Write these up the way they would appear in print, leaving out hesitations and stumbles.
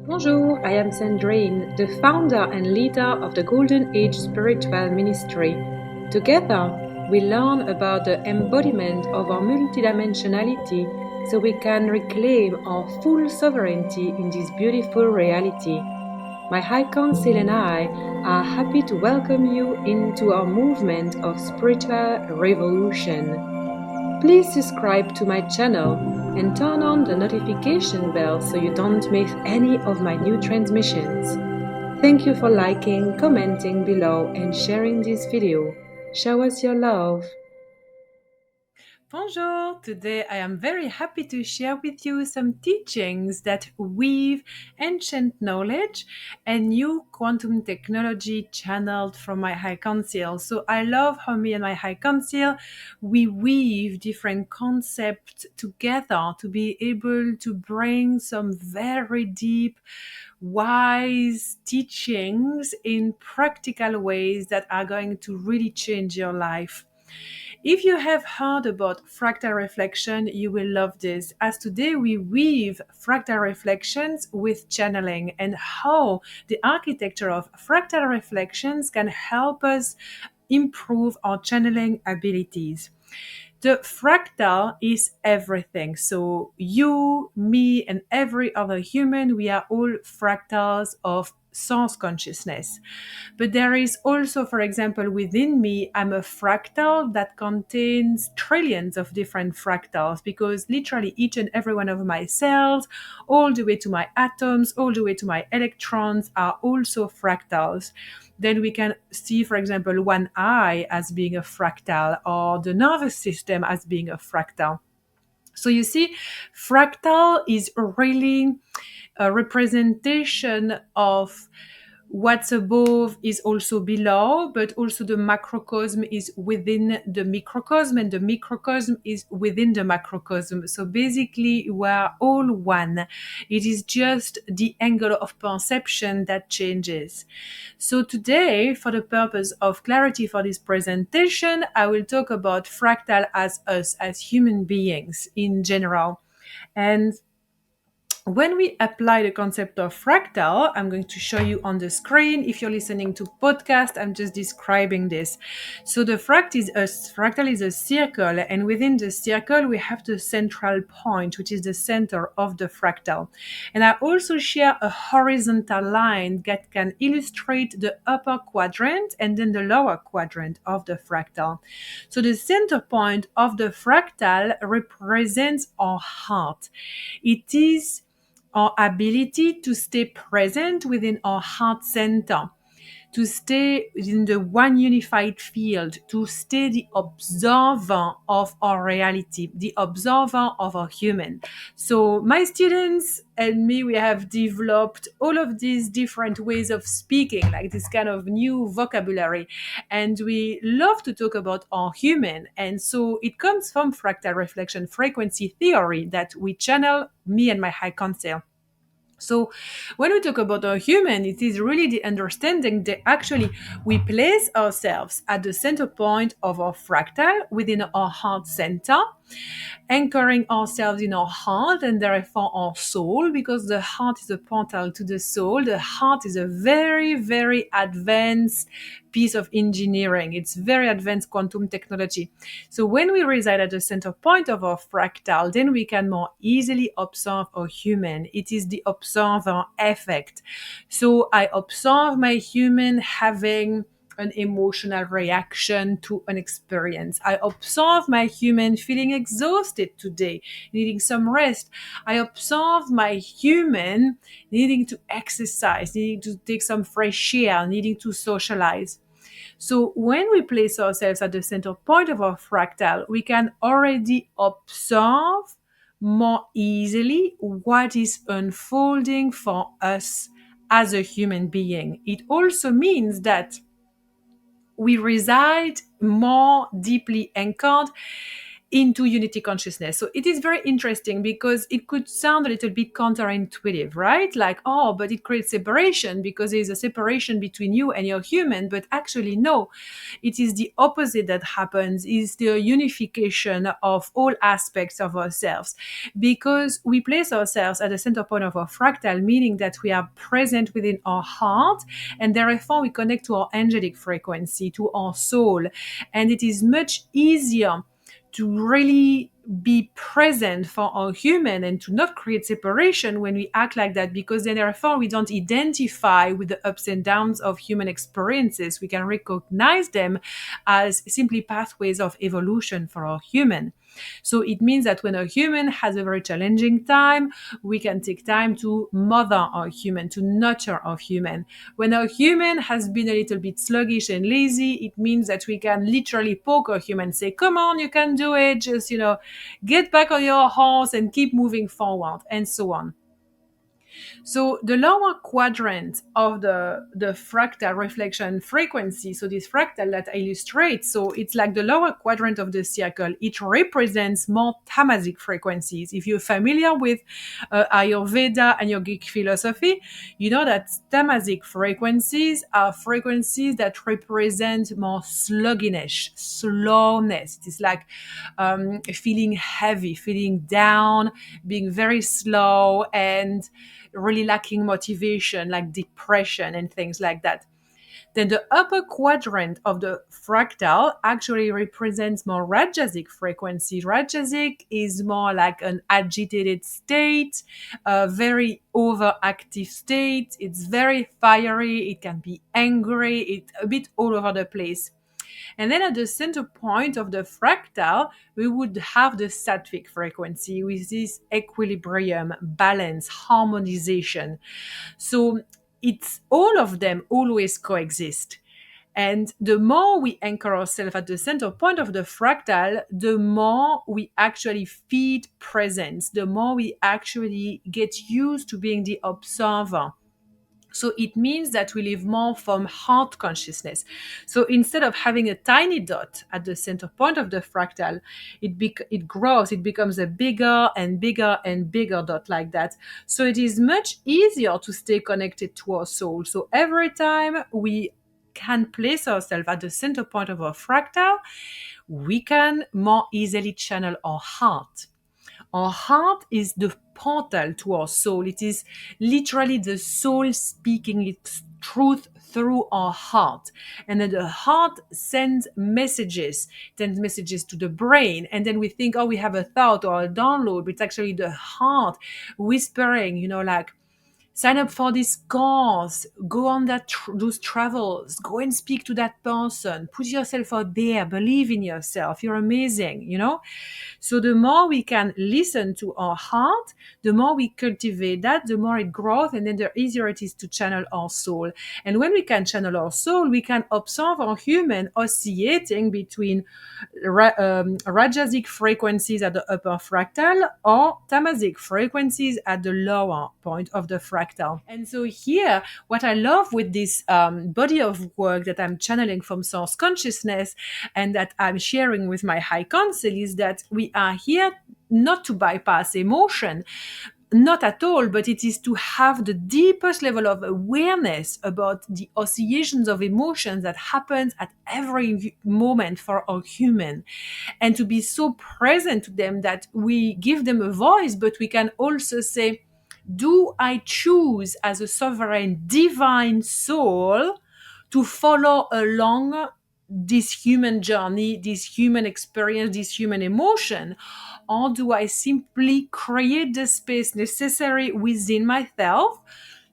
Bonjour, I am Sandrine, the founder and leader of the Golden Age Spiritual Ministry. Together, we learn about the embodiment of our multidimensionality so we can reclaim our full sovereignty in this beautiful reality. My High Council and I are happy to welcome you into our movement of spiritual revolution. Please subscribe to my channel and turn on the notification bell so you don't miss any of my new transmissions. Thank you for liking, commenting below and sharing this video. Show us your love. Bonjour! Today I am very happy to share with you some teachings that weave ancient knowledge and new quantum technology channeled from my High Council. So I love how me and my High Council, we weave different concepts together to be able to bring some very deep, wise teachings in practical ways that are going to really change your life. If you have heard about fractal reflection, you will love this, as today we weave fractal reflections with channeling and how the architecture of fractal reflections can help us improve our channeling abilities. The fractal is everything. So you, me, and every other human, we are all fractals of source consciousness. But there is also, for example, within me, I'm a fractal that contains trillions of different fractals, because literally each and every one of my cells, all the way to my atoms, all the way to my electrons, are also fractals. Then we can see, for example, one eye as being a fractal, or the nervous system as being a fractal. So you see, fractal is really a representation of what's above is also below, but also the macrocosm is within the microcosm, and the microcosm is within the macrocosm. So basically, we're all one. It is just the angle of perception that changes. So today, for the purpose of clarity for this presentation, I will talk about fractal as us, as human beings in general. And when we apply the concept of fractal, I'm going to show you on the screen. If you're listening to podcast, I'm just describing this. So the fractal is a circle, and within the circle, we have the central point, which is the center of the fractal. And I also share a horizontal line that can illustrate the upper quadrant and then the lower quadrant of the fractal. So the center point of the fractal represents our heart. It is our ability to stay present within our heart center, to stay in the one unified field, to stay the observer of our reality, the observer of our human. So my students and me, we have developed all of these different ways of speaking, like this kind of new vocabulary. And we love to talk about our human. And so it comes from fractal reflection frequency theory that we channel, me and my high council. So when we talk about our human, it is really the understanding that actually we place ourselves at the center point of our fractal within our heart center, anchoring ourselves in our heart and therefore our soul, because the heart is a portal to the soul. The heart is a very, very advanced piece of engineering. It's very advanced quantum technology. So when we reside at the center point of our fractal, then we can more easily observe our human. It is the observer effect. So I observe my human having an emotional reaction to an experience. I observe my human feeling exhausted today, needing some rest. I observe my human needing to exercise, needing to take some fresh air, needing to socialize. So when we place ourselves at the center point of our fractal, we can already observe more easily what is unfolding for us as a human being. It also means that we reside more deeply anchored into unity consciousness. So it is very interesting because it could sound a little bit counterintuitive, right? Like, oh, but it creates separation because there's a separation between you and your human. But actually, no, it is the opposite that happens, is the unification of all aspects of ourselves, because we place ourselves at the center point of our fractal, meaning that we are present within our heart, and therefore we connect to our angelic frequency, to our soul. And it is much easier to really be present for our human and to not create separation when we act like that, because then therefore we don't identify with the ups and downs of human experiences. We can recognize them as simply pathways of evolution for our human. So it means that when a human has a very challenging time, we can take time to mother our human, to nurture our human. When our human has been a little bit sluggish and lazy, it means that we can literally poke our human, say, come on, you can do it, just, get back on your horse and keep moving forward, and so on. So the lower quadrant of the fractal reflection frequency, so this fractal that I illustrate, so it's like the lower quadrant of the circle. It represents more tamasic frequencies. If you're familiar with Ayurveda and yogic philosophy, you know that tamasic frequencies are frequencies that represent more sluggishness, slowness. It is like feeling heavy, feeling down, being very slow, and really lacking motivation, like depression and things like that. Then the upper quadrant of the fractal actually represents more Rajasic frequency. Rajasic is more like an agitated state, a very overactive state. It's very fiery. It can be angry. It's a bit all over the place. And then at the center point of the fractal, we would have the sattvic frequency with this equilibrium, balance, harmonization. So it's all of them always coexist. And the more we anchor ourselves at the center point of the fractal, the more we actually feed presence, the more we actually get used to being the observer. So it means that we live more from heart consciousness. So instead of having a tiny dot at the center point of the fractal, it grows, it becomes a bigger and bigger and bigger dot like that. So it is much easier to stay connected to our soul. So every time we can place ourselves at the center point of our fractal, we can more easily channel our heart. Our heart is the portal to our soul. It is literally the soul speaking its truth through our heart. And then the heart sends messages to the brain. And then we think, oh, we have a thought or a download, but it's actually the heart whispering, like, sign up for this course, go on those travels, go and speak to that person, put yourself out there, believe in yourself, you're amazing. So the more we can listen to our heart, the more we cultivate that, the more it grows, and then the easier it is to channel our soul. And when we can channel our soul, we can observe our human oscillating between Rajasic frequencies at the upper fractal or Tamasic frequencies at the lower point of the fractal. And so here, what I love with this body of work that I'm channeling from source consciousness and that I'm sharing with my high council is that we are here not to bypass emotion, not at all, but it is to have the deepest level of awareness about the oscillations of emotions that happens at every moment for our human, and to be so present to them that we give them a voice, but we can also say, do I choose as a sovereign divine soul to follow along this human journey, this human experience, this human emotion? Or do I simply create the space necessary within myself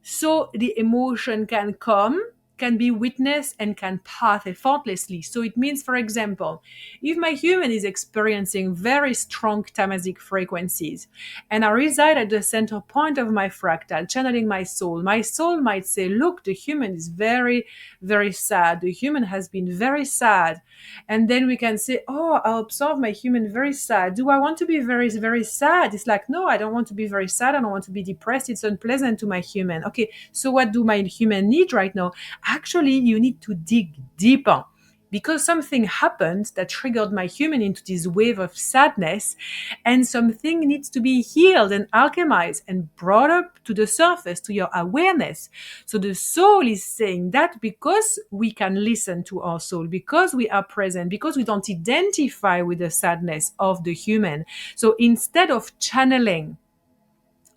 so the emotion can come, can be witnessed, and can pass effortlessly? So it means, for example, if my human is experiencing very strong tamasic frequencies and I reside at the center point of my fractal, channeling my soul might say, look, the human is very, very sad. The human has been very sad. And then we can say, oh, I observe my human very sad. Do I want to be very, very sad? It's like, no, I don't want to be very sad. I don't want to be depressed. It's unpleasant to my human. Okay, so what do my human need right now? Actually, you need to dig deeper. because something happened that triggered my human into this wave of sadness, and something needs to be healed and alchemized and brought up to the surface, to your awareness. So the soul is saying that because we can listen to our soul, because we are present, because we don't identify with the sadness of the human. So instead of channeling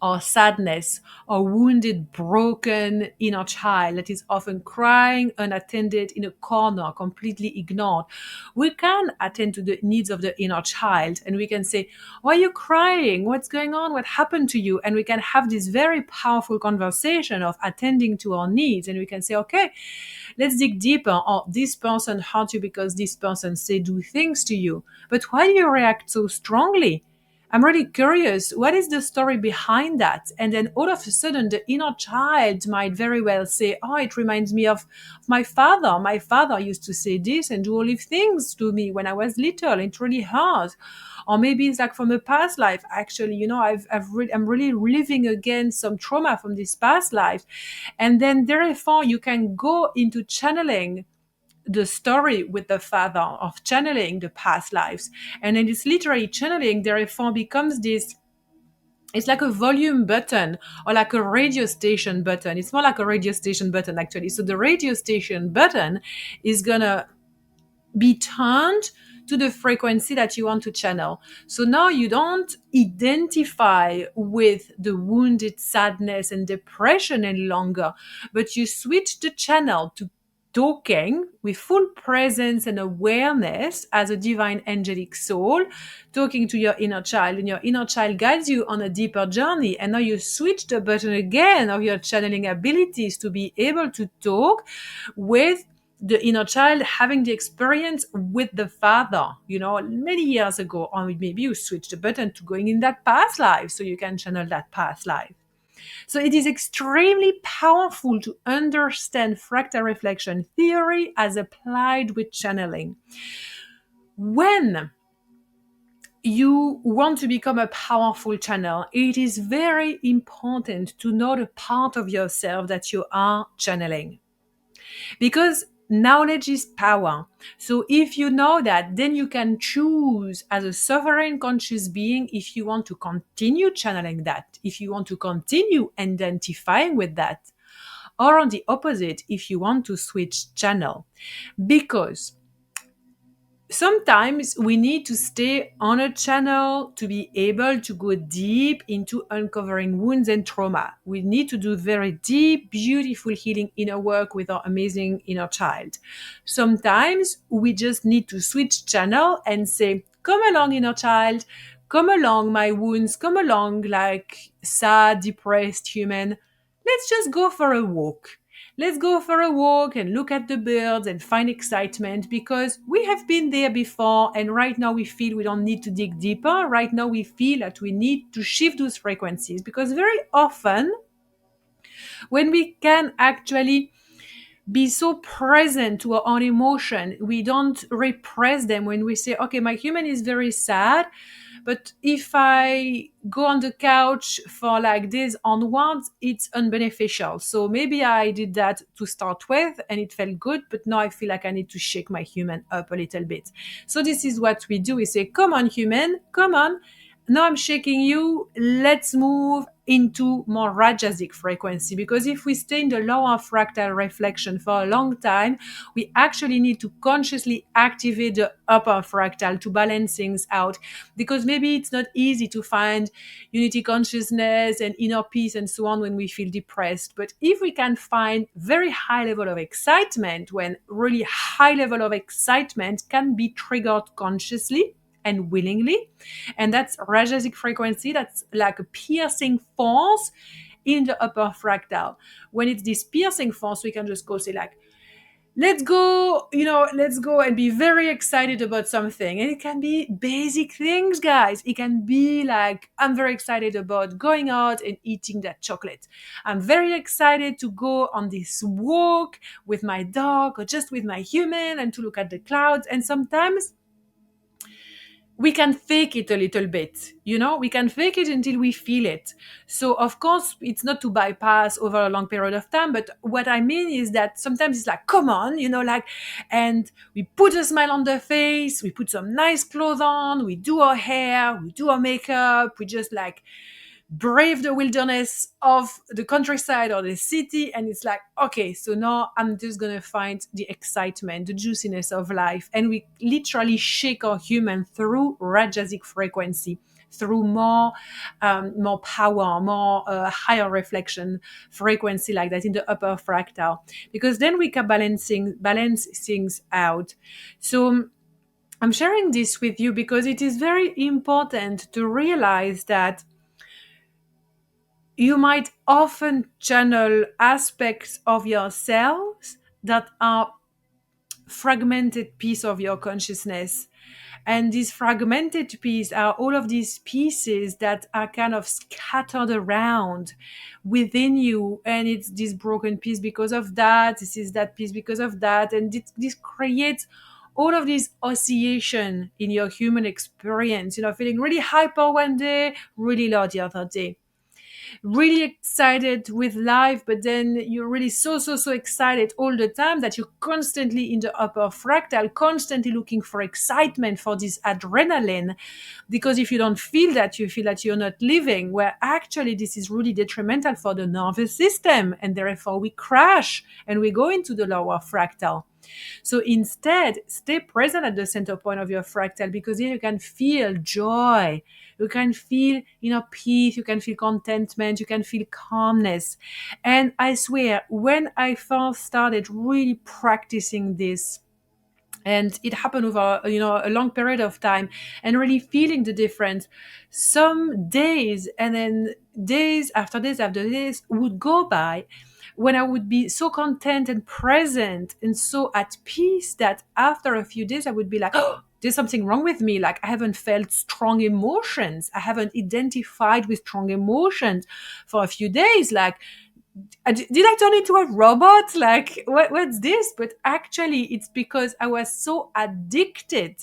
or sadness or wounded, broken inner child that is often crying unattended in a corner, completely ignored, we can attend to the needs of the inner child and we can say, why are you crying? What's going on? What happened to you? And we can have this very powerful conversation of attending to our needs. And we can say, okay, let's dig deeper. Or this person hurt you because this person said do things to you. But why do you react so strongly? I'm really curious, what is the story behind that? And then all of a sudden, the inner child might very well say, oh, it reminds me of my father. My father used to say this and do all these things to me when I was little. It really hurt. Or maybe it's like from a past life. Actually, I'm really living again some trauma from this past life. And then therefore, you can go into channeling the story with the father, of channeling the past lives. And then this literary channeling therefore becomes this, it's like a volume button or like a radio station button. It's more like a radio station button actually. So the radio station button is gonna be turned to the frequency that you want to channel. So now you don't identify with the wounded sadness and depression any longer, but you switch the channel to talking with full presence and awareness as a divine angelic soul, talking to your inner child, and your inner child guides you on a deeper journey. And now you switch the button again of your channeling abilities to be able to talk with the inner child, having the experience with the father, many years ago, or maybe you switch the button to going in that past life so you can channel that past life. So it is extremely powerful to understand fractal reflection theory as applied with channeling. When you want to become a powerful channel, it is very important to know the part of yourself that you are channeling. Because knowledge is power. So if you know that, then you can choose as a sovereign conscious being if you want to continue channeling that, if you want to continue identifying with that, or on the opposite, if you want to switch channel. Because sometimes we need to stay on a channel to be able to go deep into uncovering wounds and trauma. We need to do very deep, beautiful healing inner work with our amazing inner child. Sometimes we just need to switch channel and say, come along, inner child, come along, my wounds, come along, like sad, depressed human. Let's just go for a walk. Let's go for a walk and look at the birds and find excitement, because we have been there before and right now we feel we don't need to dig deeper. Right now we feel that we need to shift those frequencies, because very often when we can actually be so present to our own emotion, we don't repress them. When we say, okay, my human is very sad, but if I go on the couch for like days onwards, it's unbeneficial. So maybe I did that to start with and it felt good, but now I feel like I need to shake my human up a little bit. So this is what we do. We say, come on, human, come on. Now I'm shaking you. Let's move into more Rajasic frequency, because if we stay in the lower fractal reflection for a long time, we actually need to consciously activate the upper fractal to balance things out, because maybe it's not easy to find unity consciousness and inner peace and so on when we feel depressed. But if we can find very high level of excitement, when really high level of excitement can be triggered consciously and willingly, and that's Rajasic frequency, that's like a piercing force in the upper fractal. When it's this piercing force, we can just go say like, let's go, let's go and be very excited about something. And it can be basic things, guys. It can be like, I'm very excited about going out and eating that chocolate. I'm very excited to go on this walk with my dog or just with my human and to look at the clouds. And sometimes we can fake it a little bit, we can fake it until we feel it. So of course it's not to bypass over a long period of time, but what I mean is that sometimes it's like, come on, like, and we put a smile on the face, we put some nice clothes on, we do our hair, we do our makeup, we just like brave the wilderness of the countryside or the city, and it's like, okay, so now I'm just gonna find the excitement, the juiciness of life, and we literally shake our human through rajasic frequency, through more power, more higher reflection frequency, like that in the upper fractal, because then we can balance things out. So I'm sharing this with you because it is very important to realize that you might often channel aspects of yourselves that are fragmented piece of your consciousness. And these fragmented pieces are all of these pieces that are kind of scattered around within you. And it's this broken piece because of that. This is that piece because of that. And this creates all of this oscillation in your human experience, feeling really hyper one day, really low the other day, really excited with life, but then you're really so excited all the time that you're constantly in the upper fractal, constantly looking for excitement, for this adrenaline. Because if you don't feel that, you feel that you're not living, where actually this is really detrimental for the nervous system, and therefore we crash and we go into the lower fractal. So instead, stay present at the center point of your fractal, because here you can feel joy, you can feel peace, you can feel contentment, you can feel calmness. And I swear, when I first started really practicing this, and it happened over a long period of time, and really feeling the difference, some days and then days after days would go by when I would be so content and present and so at peace that after a few days I would be like, oh, there's something wrong with me. Like, I haven't felt strong emotions, I haven't identified with strong emotions for a few days. Like, did I turn into a robot? Like, what's this? But actually, it's because I was so addicted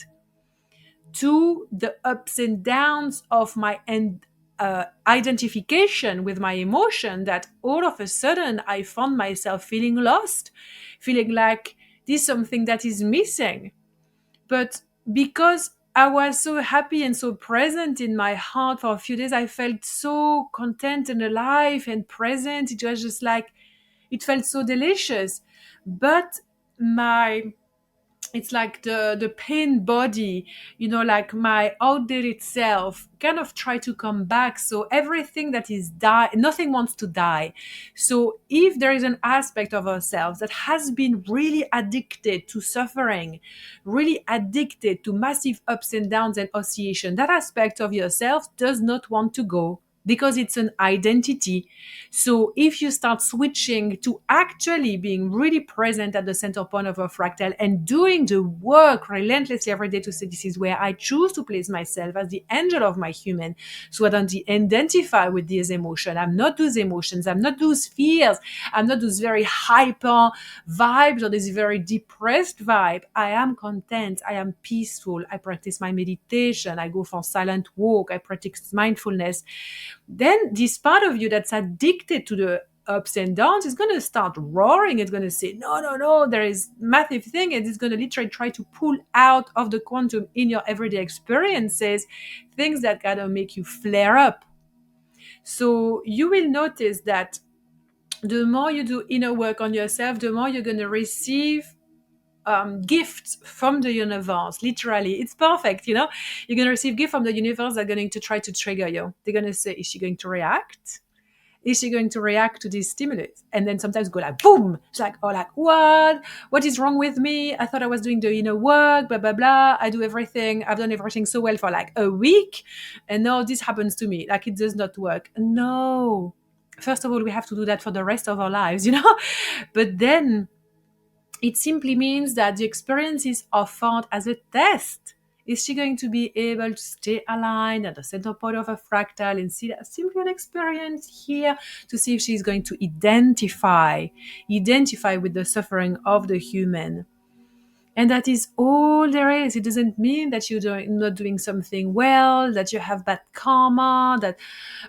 to the ups and downs of my identification with my emotion that all of a sudden I found myself feeling lost, feeling like there's something that is missing. But because I was so happy and so present in my heart for a few days, I felt so content and alive and present. It was just like, it felt so delicious. But my it's like the pain body, like my outdated self kind of try to come back. So everything that is die, nothing wants to die. So if there is an aspect of ourselves that has been really addicted to suffering, really addicted to massive ups and downs and oscillation, that aspect of yourself does not want to go, because it's an identity. So if you start switching to actually being really present at the center point of a fractal and doing the work relentlessly every day to say, this is where I choose to place myself as the angel of my human, so I don't identify with these emotions. I'm not those emotions, I'm not those fears, I'm not those very hyper vibes or this very depressed vibe. I am content, I am peaceful, I practice my meditation, I go for silent walk, I practice mindfulness. Then this part of you that's addicted to the ups and downs is going to start roaring. It's going to say, no, no, no, there is massive thing. And it's going to literally try to pull out of the quantum in your everyday experiences, things that kind of make you flare up. So you will notice that the more you do inner work on yourself, the more you're going to receive gifts from the universe. Literally, it's perfect. You're going to receive gifts from the universe that are going to try to trigger you. They're going to say, is she going to react? Is she going to react to this stimulus? And then sometimes go like, boom. It's like, oh, like, what is wrong with me? I thought I was doing the inner work, blah blah blah. I do everything, I've done everything so well for like a week, and now this happens to me. Like, it does not work. No, first of all, we have to do that for the rest of our lives. But then it simply means that the experience is offered as a test. Is she going to be able to stay aligned at the center point of a fractal and see that simply an experience here, to see if she's going to identify with the suffering of the human? And that is all there is. It doesn't mean that you're not doing something well, that you have bad karma, that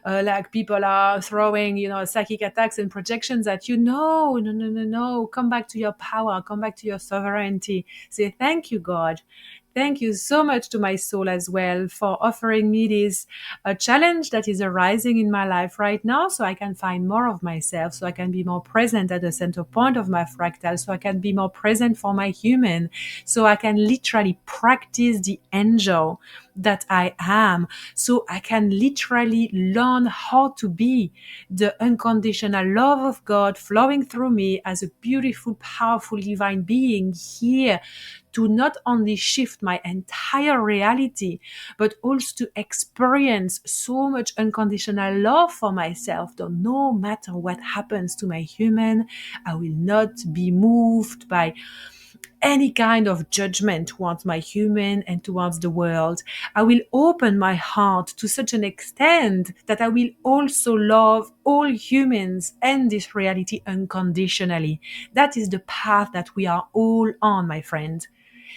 like people are throwing, psychic attacks and projections at you. No, no, no, no, no. Come back to your power. Come back to your sovereignty. Say, thank you, God. Thank you so much to my soul as well for offering me this challenge that is arising in my life right now, so I can find more of myself, so I can be more present at the center point of my fractal, so I can be more present for my human, so I can literally practice the angel that I am, so I can literally learn how to be the unconditional love of God flowing through me as a beautiful, powerful, divine being here to not only shift my entire reality, but also to experience so much unconditional love for myself, that no matter what happens to my human, I will not be moved by any kind of judgment towards my human and towards the world. I will open my heart to such an extent that I will also love all humans and this reality unconditionally. That is the path that we are all on, my friend.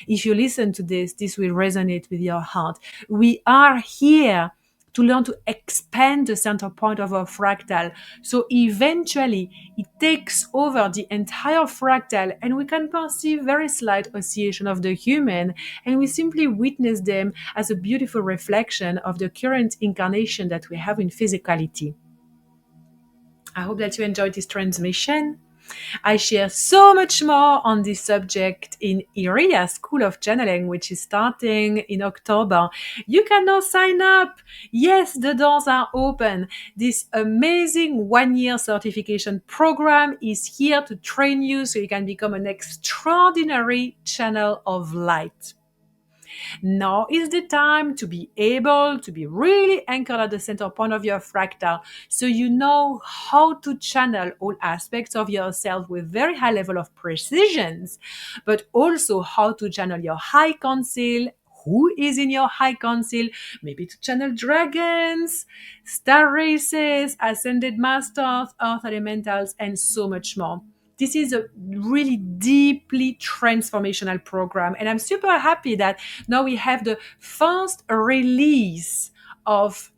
If you listen to this will resonate with your heart. We are here to learn to expand the center point of our fractal. So eventually it takes over the entire fractal and we can perceive very slight oscillation of the human, and we simply witness them as a beautiful reflection of the current incarnation that we have in physicality. I hope that you enjoyed this transmission. I share so much more on this subject in Eeria School of Channeling, which is starting in October. You can now sign up. Yes, the doors are open. This amazing 1-year certification program is here to train you so you can become an extraordinary channel of light. Now is the time to be able to be really anchored at the center point of your fractal, so you know how to channel all aspects of yourself with very high level of precisions, but also how to channel your high council. Who is in your high council? Maybe to channel dragons, star races, ascended masters, earth elementals, and so much more. This is a really deeply transformational program, and I'm super happy that now we have the first release of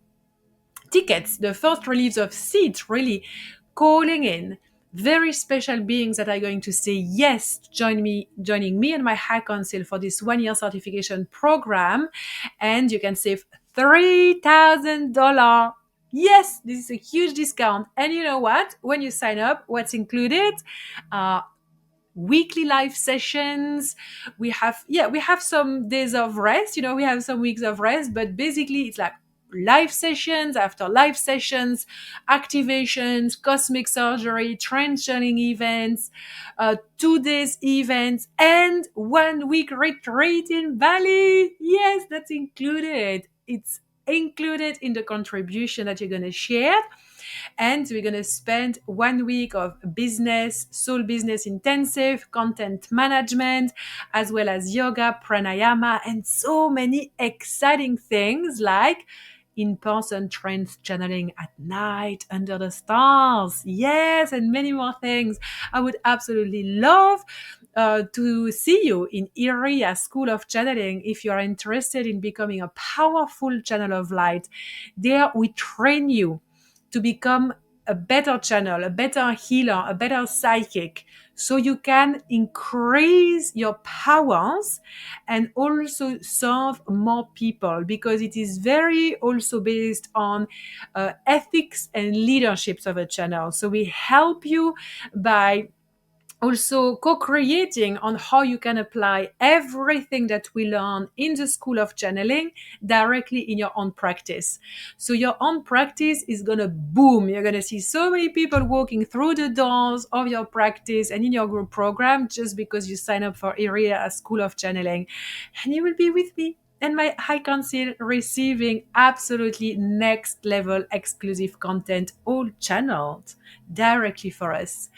tickets, the first release of seats, really calling in very special beings that are going to say yes to joining me and my high council for this 1-year certification program. And you can save $3,000. Yes, this is a huge discount. And you know what? When you sign up, what's included? Uh, Weekly live sessions. We have some days of rest, we have some weeks of rest, but basically it's like live sessions after live sessions, activations, cosmic surgery, transitioning events, 2 days events, and 1 week retreat in Bali. Yes, that's included. It's included in the contribution that you're going to share. And we're going to spend 1 week of business, soul business intensive, content management, as well as yoga, pranayama, and so many exciting things like in-person trance channeling at night under the stars. Yes, and many more things. I would absolutely love to see you in Eeria School of Channeling if you are interested in becoming a powerful channel of light. There we train you to become a better channel, a better healer, a better psychic, so you can increase your powers and also serve more people, because it is very also based on ethics and leaderships of a channel. So we help you by also co-creating on how you can apply everything that we learn in the School of Channeling directly in your own practice. So your own practice is going to boom. You're going to see so many people walking through the doors of your practice and in your group program just because you sign up for Eeria School of Channeling. And you will be with me and my high council receiving absolutely next level exclusive content, all channeled directly for us.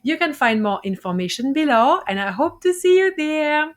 You can find more information below, and I hope to see you there.